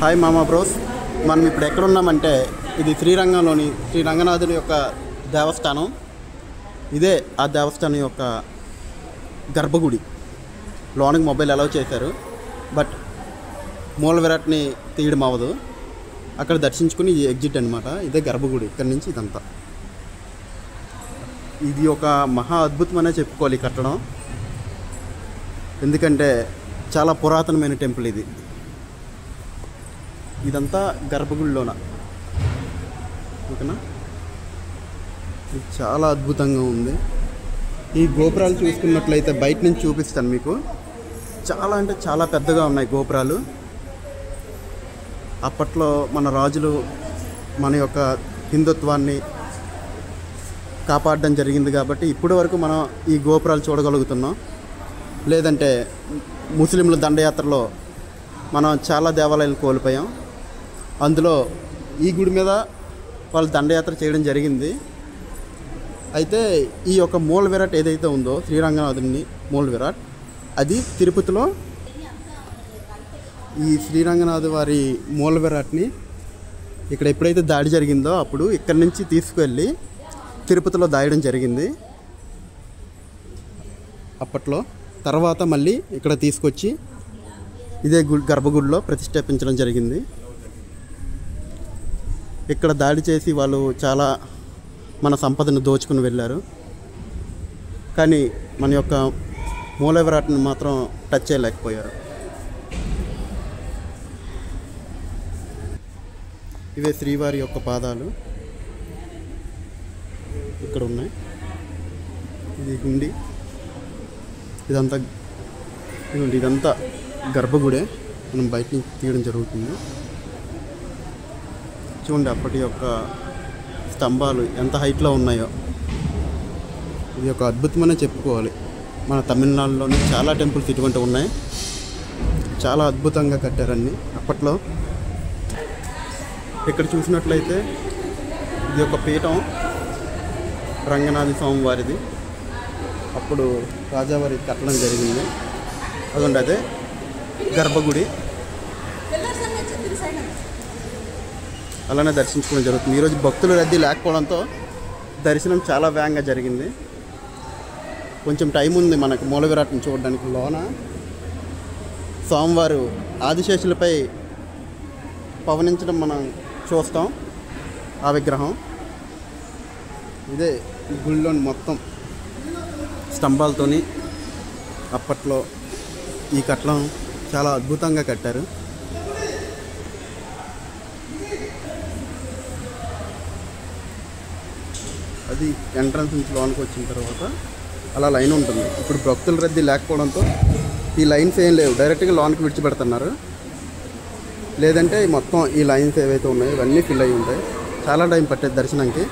Hi మామా bros. మనం ఇప్పుడు ఎక్కడున్నామంటే ఇది శ్రీరంగంలోని శ్రీ రంగనాథుని యొక్క దేవస్థానం. ఇదే ఆ దేవస్థానం యొక్క గర్భగుడి. లోనికి మొబైల్ అలౌ చేశారు, బట్ మూల విరాట్ని తీయడం అవ్వదు. అక్కడ దర్శించుకుని ఇది ఎగ్జిట్ అనమాట. ఇదే గర్భగుడి. ఇక్కడ నుంచి ఇదంతా ఇది ఒక మహా అద్భుతమనే చెప్పుకోవాలి ఈ కట్టడం. ఎందుకంటే చాలా పురాతనమైన టెంపుల్ ఇది. ఇదంతా గర్భగుడిలోన, ఓకేనా. ఇది చాలా అద్భుతంగా ఉంది. ఈ గోపురాలు చూసుకున్నట్లయితే బయట నుంచి చూపిస్తాను మీకు. చాలా అంటే చాలా పెద్దగా ఉన్నాయి గోపురాలు. అప్పట్లో మన రాజులు మన యొక్క హిందుత్వాన్ని కాపాడడం జరిగింది కాబట్టి ఇప్పటి వరకు మనం ఈ గోపురాలు చూడగలుగుతున్నాం. లేదంటే ముస్లింల దండయాత్రలో మనం చాలా దేవాలయాలు కోల్పోయాం. అందులో ఈ గుడి మీద వాళ్ళు దండయాత్ర చేయడం జరిగింది. అయితే ఈ యొక్క మూల విరాట్ ఏదైతే ఉందో శ్రీరంగనాథుని మూల విరాట్, అది తిరుపతిలో ఈ శ్రీరంగనాథు వారి మూల విరాట్ని ఇక్కడ ఎప్పుడైతే దాడి జరిగిందో అప్పుడు ఇక్కడి నుంచి తీసుకువెళ్ళి తిరుపతిలో దాయడం జరిగింది అప్పట్లో. తర్వాత మళ్ళీ ఇక్కడ తీసుకొచ్చి ఇదే గర్భగుడిలో ప్రతిష్టాపించడం జరిగింది. ఇక్కడ దాడి చేసి వాళ్ళు చాలా మన సంపదను దోచుకుని వెళ్ళారు. కానీ మన యొక్క మూల విరాట్ని మాత్రం టచ్ చేయలేకపోయారు. ఇవే శ్రీవారి యొక్క పాదాలు ఇక్కడ ఉన్నాయి. ఇది గుండి, ఇదంతా గర్భగుడే. మనం బయట నుంచి తీయడం జరుగుతుంది. చూడండి అప్పటి యొక్క స్తంభాలు ఎంత హైట్లో ఉన్నాయో. ఇది ఒక అద్భుతమనే చెప్పుకోవాలి. మన తమిళనాడులోని చాలా టెంపుల్స్ ఇటువంటివి ఉన్నాయి. చాలా అద్భుతంగా కట్టారన్నీ అప్పట్లో. ఇక్కడ చూసినట్లయితే ఇది ఒక పీఠం, రంగనాథ స్వామి వారిది. అప్పుడు రాజావారి కట్టడం జరిగింది. అదండి అదే గర్భగుడి. అలానే దర్శించుకోవడం జరుగుతుంది. ఈరోజు భక్తుల రద్దీ లేకపోవడంతో దర్శనం చాలా వేగంగా జరిగింది. కొంచెం టైం ఉంది మనకు మూల విరాట్ని చూడడానికి. లోన స్వామివారు ఆదిశేషులపై పవనించడం మనం చూస్తాం. ఆ విగ్రహం ఇదే గుళ్ళోని మొత్తం స్తంభాలతోని అప్పట్లో ఈ కట్టడం చాలా అద్భుతంగా కట్టారు. అది ఎంట్రన్స్ నుంచి లోనికి వచ్చిన తర్వాత అలా లైన్ ఉంటుంది. ఇప్పుడు భక్తుల రద్దీ లేకపోవడంతో ఈ లైన్స్ ఏం లేవు, డైరెక్ట్గా లోనికి విడిచిపెడుతున్నారు. లేదంటే మొత్తం ఈ లైన్స్ ఏవైతే ఉన్నాయో ఇవన్నీ ఫిల్ అయ్యి ఉంటాయి. చాలా టైం పట్టేది దర్శనంకి.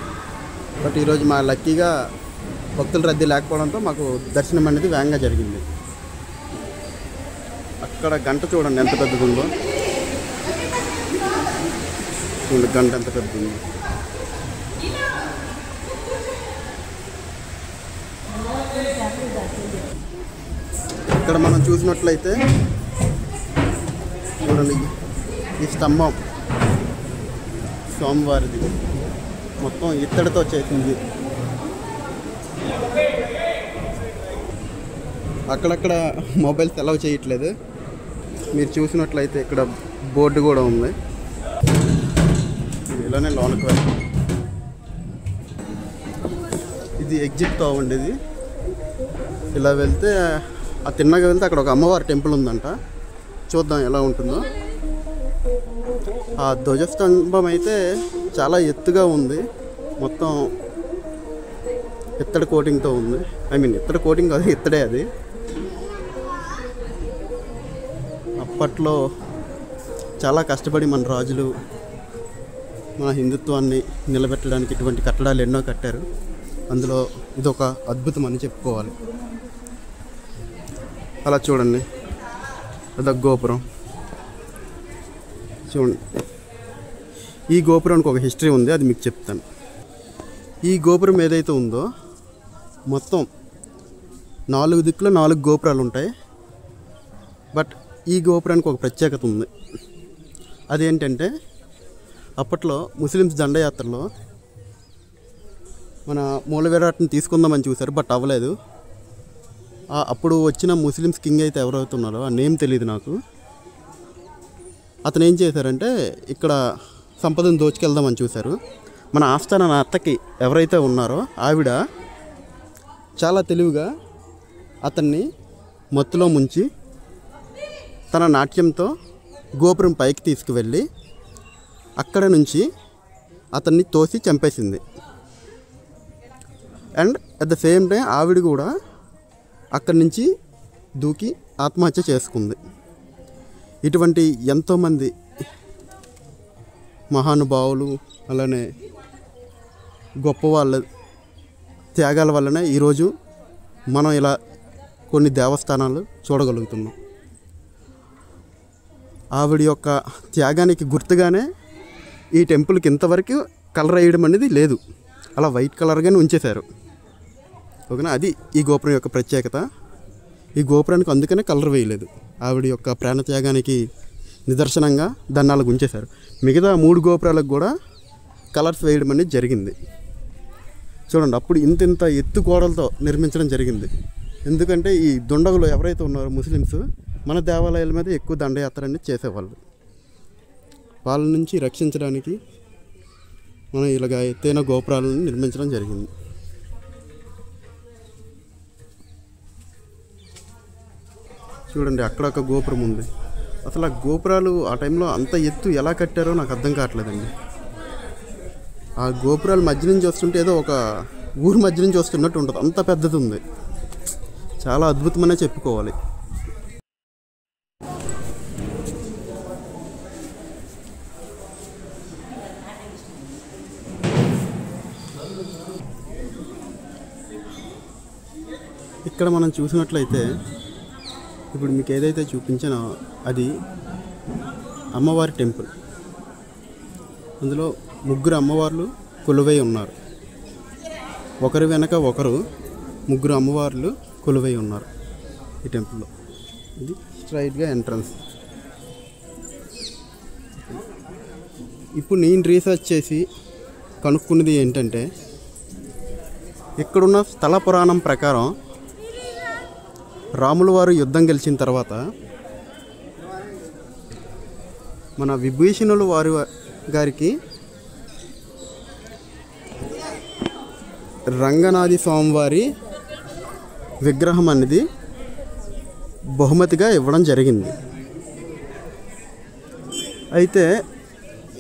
బట్ ఈరోజు మా లక్కీగా భక్తుల రద్దీ లేకపోవడంతో మాకు దర్శనం అనేది వేగంగా జరిగింది. అక్కడ గంట చూడండి ఎంత పెద్దది ఉందో. చూడండి గంట ఎంత పెద్దది ఉందో. ఇక్కడ మనం చూసినట్లయితే చూడండి ఈ స్తంభం స్వామివారిది మొత్తం ఇత్తడితో చేసింది. అక్కడక్కడ మొబైల్స్ అలౌ చేయట్లేదు. మీరు చూసినట్లయితే ఇక్కడ బోర్డు కూడా ఉంది. ఇలానే లోనకి వెళ్ళి ఇది ఎగ్జిట్ ఉండేది. ఇలా వెళ్తే ఆ తిన్నగా వెళ్తే అక్కడ ఒక అమ్మవారి టెంపుల్ ఉందంట. చూద్దాం ఎలా ఉంటుందో. ఆ ధ్వజస్తంభం అయితే చాలా ఎత్తుగా ఉంది. మొత్తం ఇత్తడి కోటింగ్తో ఉంది. ఇత్తడి కోటింగ్ కాదు, ఇత్తడే అది. అప్పట్లో చాలా కష్టపడి మన రాజులు మన హిందుత్వాన్ని నిలబెట్టడానికి ఇటువంటి కట్టడాలు ఎన్నో కట్టారు. అందులో ఇదొక అద్భుతం అని చెప్పుకోవాలి. అలా చూడండి, అదొక గోపురం. చూడండి, ఈ గోపురానికి ఒక హిస్టరీ ఉంది, అది మీకు చెప్తాను. ఈ గోపురం ఏదైతే ఉందో మొత్తం 4 దిక్కులో 4 గోపురాలు ఉంటాయి. బట్ ఈ గోపురానికి ఒక ప్రత్యేకత ఉంది. అదేంటంటే అప్పట్లో ముస్లిమ్స్ దండయాత్రలో మన మూల విరాట్ని తీసుకుందామని చూశారు, బట్ అవ్వలేదు. అప్పుడు వచ్చిన ముస్లిమ్స్ కింగ్ అయితే ఎవరవుతున్నారో ఆ నేమ్ తెలియదు నాకు. అతను ఏం చేశారంటే ఇక్కడ సంపదను దోచుకెళ్దామని చూశారు. మన ఆస్థాన అత్తకి ఎవరైతే ఉన్నారో ఆవిడ చాలా తెలివిగా అతన్ని మత్తులో ముంచి తన నాట్యంతో గోపురం పైకి తీసుకువెళ్ళి అక్కడ నుంచి అతన్ని తోసి చంపేసింది. And at the same time ఆవిడ కూడా అక్కడి నుంచి దూకి ఆత్మహత్య చేసుకుంది. ఇటువంటి ఎంతోమంది మహానుభావులు అలానే గొప్ప వాళ్ళ త్యాగాల వల్లనే ఈరోజు మనం ఇలా కొన్ని దేవస్థానాలు చూడగలుగుతున్నాం. ఆవిడ యొక్క త్యాగానికి గుర్తుగానే ఈ టెంపుల్కి ఇంతవరకు కలర్ వేయడం అనేది లేదు, అలా వైట్ కలర్గానే ఉంచేశారు. ఓకేనా, అది ఈ గోపురం యొక్క ప్రత్యేకత. ఈ గోపురానికి అందుకనే కలర్ వేయలేదు, ఆవిడ యొక్క ప్రాణత్యాగానికి నిదర్శనంగా దాన్ని అలా ఉంచేశారు. మిగతా 3 గోపురాలకు కూడా కలర్స్ వేయడం అనేది జరిగింది. చూడండి, అప్పుడు ఇంత ఎత్తు గోడలతో నిర్మించడం జరిగింది. ఎందుకంటే ఈ దుండగులు ఎవరైతే ఉన్నారో ముస్లిమ్స్ మన దేవాలయాల మీద ఎక్కువ దండయాత్ర అనేది చేసేవాళ్ళు. వాళ్ళ నుంచి రక్షించడానికి మనం ఇలాగ ఎత్తైన గోపురాలను నిర్మించడం జరిగింది. చూడండి, అక్కడ ఒక గోపురం ఉంది. అసలు ఆ గోపురాలు ఆ టైంలో అంత ఎత్తు ఎలా కట్టారో నాకు అర్థం కావట్లేదండి. ఆ గోపురాల మధ్య నుంచి వస్తుంటే ఏదో ఒక ఊరి మధ్య నుంచి వస్తున్నట్టు ఉంటుంది, అంత పెద్దది ఉంది. చాలా అద్భుతమనే చెప్పుకోవాలి. ఇక్కడ మనం చూసినట్లయితే ఇప్పుడు మీకు ఏదైతే చూపించానో అది అమ్మవారి టెంపుల్. అందులో 3 అమ్మవార్లు కొలువై ఉన్నారు. ఒకరి వెనక ఒకరు 3 అమ్మవార్లు కొలువై ఉన్నారు ఈ టెంపుల్లో. ఇది స్ట్రైట్గా ఎంట్రన్స్. ఇప్పుడు నేను రీసెర్చ్ చేసి కనుక్కున్నది ఏంటంటే ఇక్కడున్న స్థల పురాణం ప్రకారం రాముల వారు యుద్ధం గెలిచిన తర్వాత మన విభీషణుల వారి గారికి రంగనాథి స్వామివారి విగ్రహం అనేది బహుమతిగా ఇవ్వడం జరిగింది. అయితే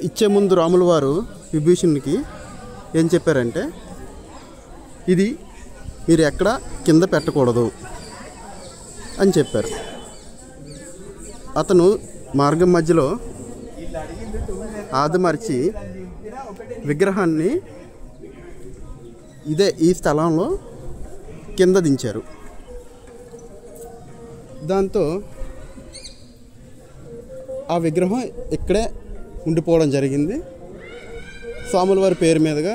ఇచ్చే ముందు రాముల వారు విభీషణునికి ఏం చెప్పారంటే ఇది మీరు ఎక్కడ కింద పెట్టకూడదు అని చెప్పారు. అతను మార్గం మధ్యలో ఆదమర్చి విగ్రహాన్ని ఈ స్థలంలో కింద దించారు. దాంతో ఆ విగ్రహం ఇక్కడే ఉండిపోవడం జరిగింది. స్వాముల వారి పేరు మీదుగా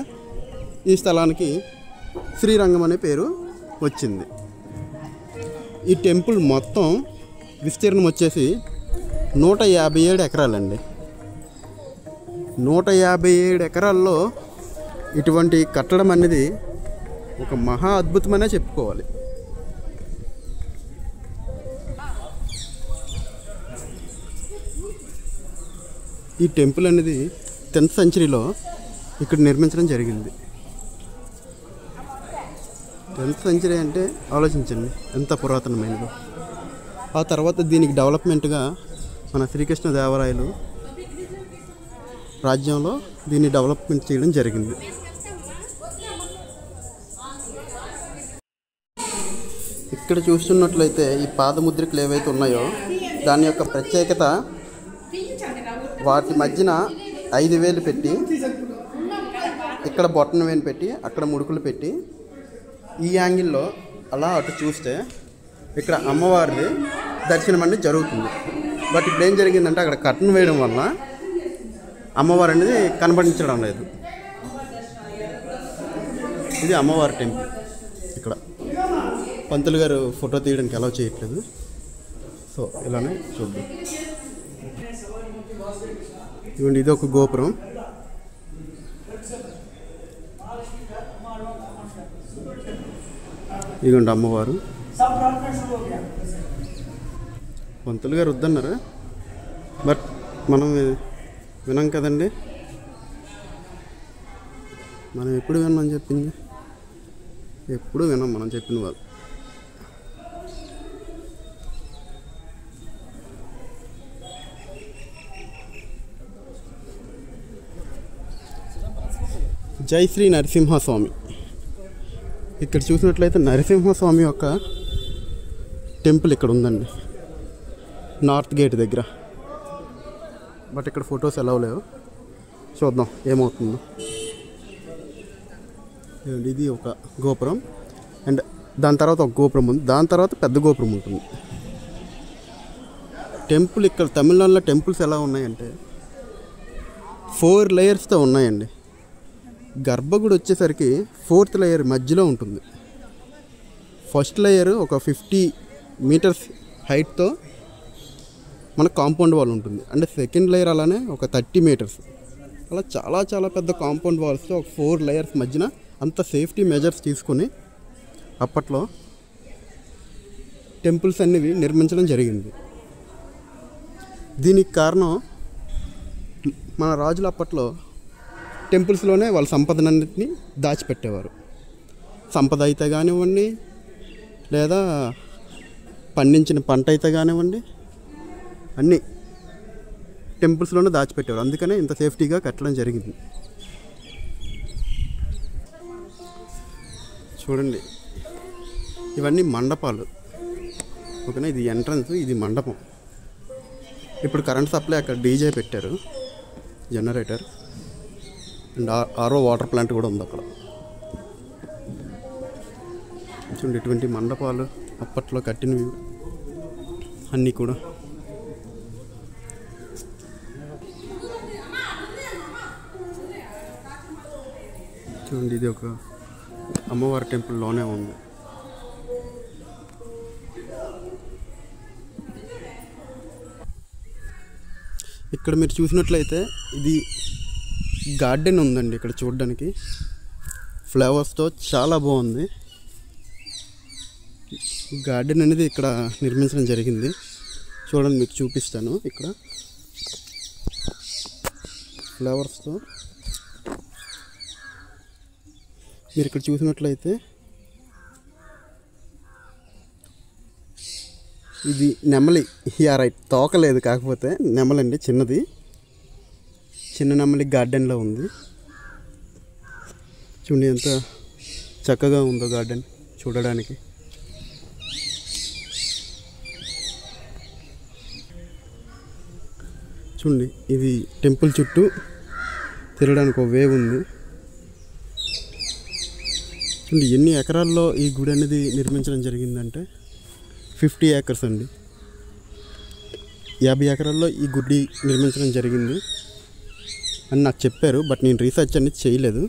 ఈ స్థలానికి శ్రీరంగం అనే పేరు వచ్చింది. ఈ టెంపుల్ మొత్తం విస్తీర్ణం వచ్చేసి 157 ఎకరాలండి. 157 ఎకరాల్లో ఇటువంటి కట్టడం అనేది ఒక మహా అద్భుతమనే చెప్పుకోవాలి. ఈ టెంపుల్ అనేది 10th సెంచరీలో ఇక్కడ నిర్మించడం జరిగింది. 10th సెంచరీ అంటే ఆలోచించండి ఎంత పురాతనమైనదో. ఆ తర్వాత దీనికి డెవలప్మెంట్గా మన శ్రీకృష్ణదేవరాయలు రాజ్యంలో దీన్ని డెవలప్మెంట్ చేయడం జరిగింది. ఇక్కడ చూస్తున్నట్లయితే ఈ పాదముద్రికలు ఏవైతే ఉన్నాయో దాని యొక్క ప్రత్యేకత వాటి మధ్యన 5 వేలు పెట్టి ఇక్కడ బొట్టన వేలు పెట్టి అక్కడ ముడుకులు పెట్టి ఈ యాంగిల్లో అలా అటు చూస్తే ఇక్కడ అమ్మవారిది దర్శనం అనేది జరుగుతుంది. బట్ ఇప్పుడు ఏం జరిగిందంటే అక్కడ కర్టన్ వేయడం వల్ల అమ్మవారు అనేది కనబడించడం లేదు. ఇది అమ్మవారి టెంపుల్. ఇక్కడ పంతులు గారు ఫోటో తీయడానికి అలౌ చేయట్లేదు. సో ఇలానే చూద్దాం. ఇదిగోండి, ఇది ఒక గోపురం. ఇదిగోండి అమ్మవారు. పంతులు గారు వద్దన్నారా, బట్ మనం వినాం కదండి. మనం ఎప్పుడు వినమని చెప్పింది, ఎప్పుడు వినాం మనం చెప్పిన వాళ్ళు. జై శ్రీ నరసింహస్వామి. ఇక్కడ చూసినట్లయితే నరసింహస్వామి యొక్క టెంపుల్ ఇక్కడ ఉందండి, నార్త్ గేట్ దగ్గర. బట్ ఇక్కడ ఫొటోస్ ఎలా లేవు, చూద్దాం ఏమవుతుందో. ఇది ఒక గోపురం, అండ్ దాని తర్వాత ఒక గోపురం ఉంది, దాని తర్వాత పెద్ద గోపురం ఉంటుంది. టెంపుల్ ఇక్కడ తమిళనాడులో టెంపుల్స్ ఎలా ఉన్నాయంటే 4 లేయర్స్తో ఉన్నాయండి. గర్భగుడి వచ్చేసరికి 4th లేయర్ మధ్యలో ఉంటుంది. ఫస్ట్ లేయర్ ఒక 50 మీటర్స్ హైట్తో మన కాంపౌండ్ వాల్ ఉంటుంది. అంటే సెకండ్ లేయర్ అలానే ఒక 30 మీటర్స్, అలా చాలా చాలా పెద్ద కాంపౌండ్ వాల్స్తో ఒక 4 లేయర్స్ మధ్యన అంత సేఫ్టీ మెజర్స్ తీసుకొని అప్పట్లో టెంపుల్స్ అనేవి నిర్మించడం జరిగింది. దీనికి కారణం మన రాజులు అప్పట్లో టెంపుల్స్లోనే వాళ్ళ సంపదనన్నింటినీ దాచిపెట్టేవారు. సంపద అయితే కానివ్వండి, లేదా పండించిన పంట అయితే కానివ్వండి, అన్నీ టెంపుల్స్లోనే దాచిపెట్టేవారు. అందుకనే ఇంత సేఫ్టీగా కట్టడం జరిగింది. చూడండి, ఇవన్నీ మండపాలు. ఓకేనా, ఇది ఎంట్రన్స్, ఇది మండపం. ఇప్పుడు కరెంట్ సప్లై అక్కడ డీజే పెట్టారు, generator, and RO water plant కూడా ఉంది అక్కడ. చూడండి, ఇటువంటి మండపాలు అప్పట్లో కట్టినవి అన్నీ కూడా. చూడండి, ఇది ఒక అమ్మవారి టెంపుల్లోనే ఉంది. ఇక్కడ మీరు చూసినట్లయితే ఇది గార్డెన్ ఉందండి. ఇక్కడ చూడడానికి ఫ్లవర్స్తో చాలా బాగుంది. గార్డెన్ అనేది ఇక్కడ నిర్మించడం జరిగింది. చూడండి, మీకు చూపిస్తాను. ఇక్కడ ఫ్లవర్స్తో మీరు ఇక్కడ చూసినట్లయితే ఇది నెమలి. రైట్, తోకలేదు, కాకపోతే నెమలండి, చిన్నది, చిన్న నెమలి గార్డెన్లో ఉంది. చూడండి ఎంత చక్కగా ఉందో గార్డెన్ చూడడానికి. చూడండి, ఇది టెంపుల్ చుట్టూ తిరగడానికి ఒక వేవ్ ఉంది. చూడండి, ఎన్ని ఎకరాల్లో ఈ గుడి అనేది నిర్మించడం జరిగిందంటే 50 ఏకర్స్ అండి. 50 ఎకరాల్లో ఈ గుడి నిర్మించడం జరిగింది అని నాకు చెప్పారు. బట్ నేను రీసెర్చ్ అనేది చేయలేదు.